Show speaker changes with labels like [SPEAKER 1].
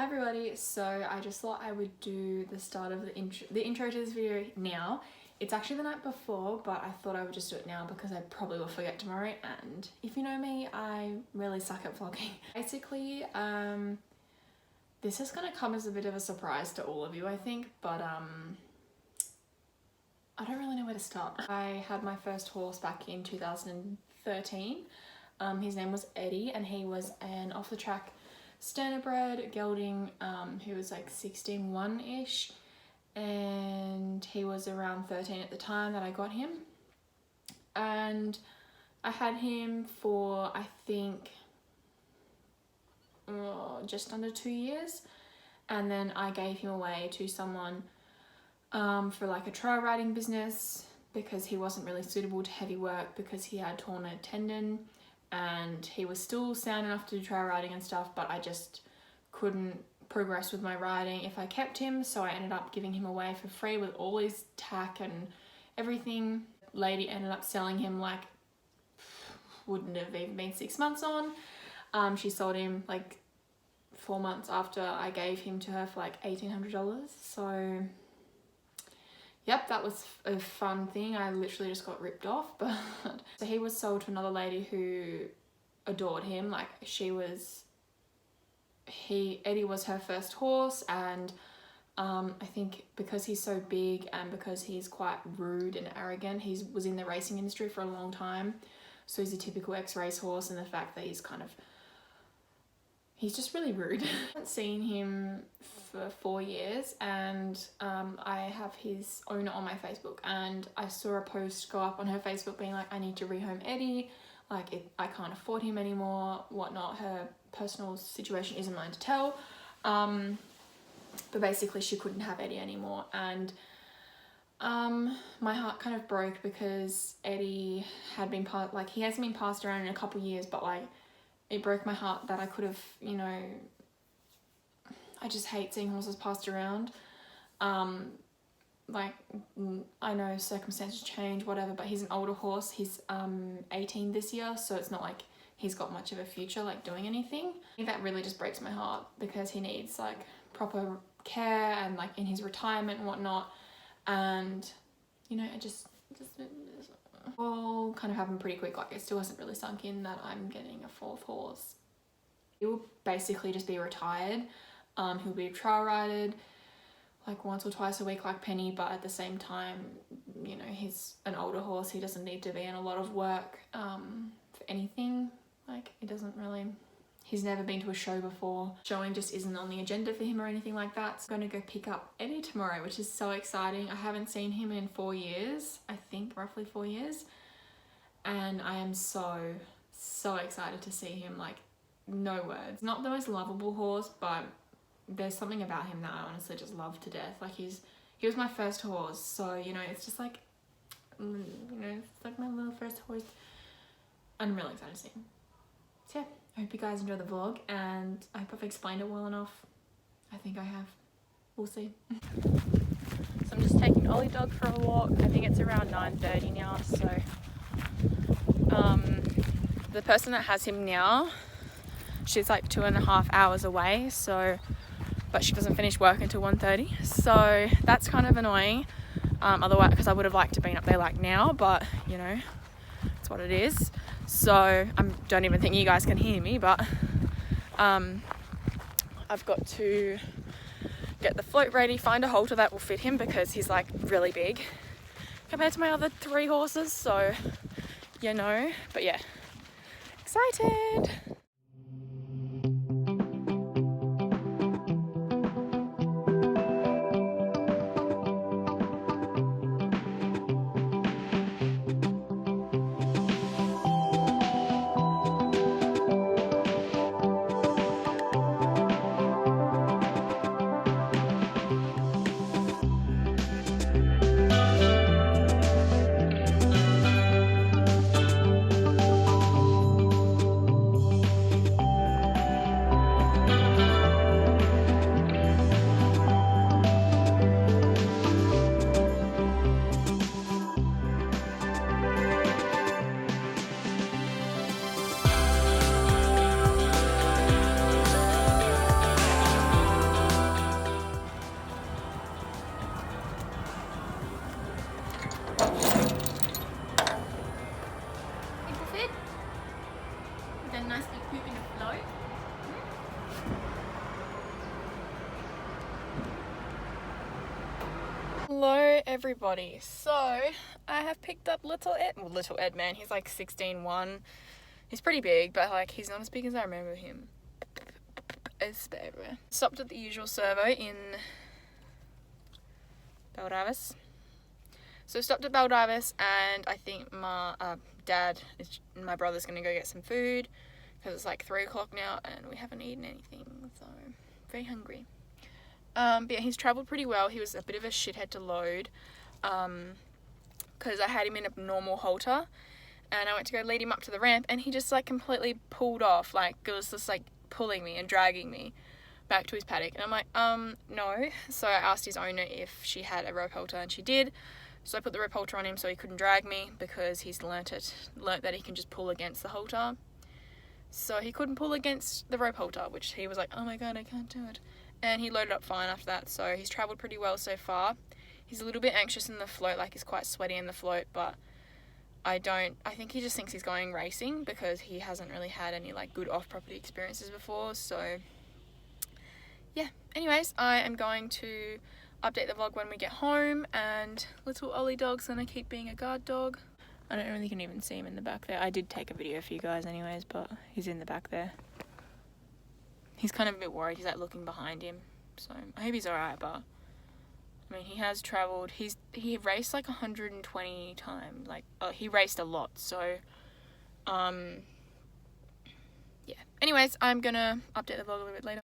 [SPEAKER 1] Hi everybody, so I just thought I would do the start of the intro to this video now. It's actually the night before, but I thought I would just do it now because I probably will forget tomorrow, and if you know me, I really suck at vlogging. Basically, this is gonna come as a bit of a surprise to all of you, I think, but I don't really know where to start. I had my first horse back in 2013. His name was Eddie, and he was an off-the-track standardbred gelding who was like 16-1-ish, and he was around 13 at the time that I got him, and I had him for I think just under 2 years, and then I gave him away to someone for like a trail riding business because he wasn't really suitable to heavy work because he had torn a tendon. And he was still sound enough to do trail riding and stuff, but I just couldn't progress with my riding if I kept him, so I ended up giving him away for free with all his tack and everything. Lady ended up selling him like, wouldn't have even been 6 months on. She sold him like 4 months after I gave him to her for like $1,800, so yep, that was a fun thing. I literally just got ripped off, but so he was sold to another lady who adored him. Like Eddie was her first horse, and I think because he's so big and because he's quite rude and arrogant, he was in the racing industry for a long time. So he's a typical ex-race horse, and the fact that he's just really rude. I haven't seen him for 4 years, and I have his owner on my Facebook, and I saw a post go up on her Facebook being like, I need to rehome Eddie, like I can't afford him anymore, whatnot. Her personal situation isn't mine to tell, but basically she couldn't have Eddie anymore, and my heart kind of broke because Eddie had been he hasn't been passed around in a couple years, but like it broke my heart that I could have, you know, I just hate seeing horses passed around. Like, I know circumstances change, whatever, but he's an older horse. He's 18 this year, so it's not like he's got much of a future, like, doing anything. I think that really just breaks my heart because he needs, like, proper care and, like, in his retirement and whatnot. And, you know, it just all kind of happened pretty quick. Like, it still hasn't really sunk in that I'm getting a fourth horse. He will basically just be retired. He'll be trial rided like once or twice a week like Penny, but at the same time, you know, he's an older horse. He doesn't need to be in a lot of work for anything. Like, it doesn't really, he's never been to a show before. Showing just isn't on the agenda for him or anything like that. So I'm going to go pick up Eddie tomorrow, which is so exciting. I haven't seen him in 4 years, I think roughly 4 years. And I am so excited to see him, like, no words. Not the most lovable horse, but there's something about him that I honestly just love to death. Like, he was my first horse, so, you know, it's just like, you know, it's like my little first horse. I'm really excited to see him. So yeah, I hope you guys enjoy the vlog, and I hope I've explained it well enough. I think I have. We'll see. So I'm just taking Ollie dog for a walk. I think it's around 9:30 now, so the person that has him now, she's like 2.5 hours away, so but she doesn't finish work until 1:30, so that's kind of annoying. Otherwise, because I would have liked to been up there like now, but you know, it's what it is. So I don't even think you guys can hear me, but I've got to get the float ready, find a halter that will fit him because he's like really big compared to my other 3 horses, so you know, but yeah, excited. Hello everybody. So I have picked up little Ed, man, he's like 16-1. He's pretty big, but like he's not as big as I remember him. Stopped at the usual servo in Baldivis. So stopped at Baldivis, and I think my my brother's gonna go get some food because it's like 3 o'clock now and we haven't eaten anything, so very hungry. But yeah, he's travelled pretty well. He was a bit of a shithead to load because I had him in a normal halter and I went to go lead him up to the ramp and he just like completely pulled off. Like it was just like pulling me and dragging me back to his paddock, and I'm like, no. So I asked his owner if she had a rope halter, and she did. So I put the rope halter on him so he couldn't drag me because he's learnt that he can just pull against the halter. So he couldn't pull against the rope halter, which he was like, oh my god, I can't do it. And he loaded up fine after that, so he's travelled pretty well so far. He's a little bit anxious in the float, like he's quite sweaty in the float, but I think he just thinks he's going racing because he hasn't really had any like good off-property experiences before, so yeah. Anyways, I am going to update the vlog when we get home, and little Ollie dog's gonna keep being a guard dog. I don't really can even see him in the back there. I did take a video for you guys anyways, but he's in the back there. He's kind of a bit worried. He's like looking behind him, so I hope he's alright. But I mean, he has travelled. He raced like 120 times. Like he raced a lot. So yeah. Anyways, I'm gonna update the vlog a little bit later.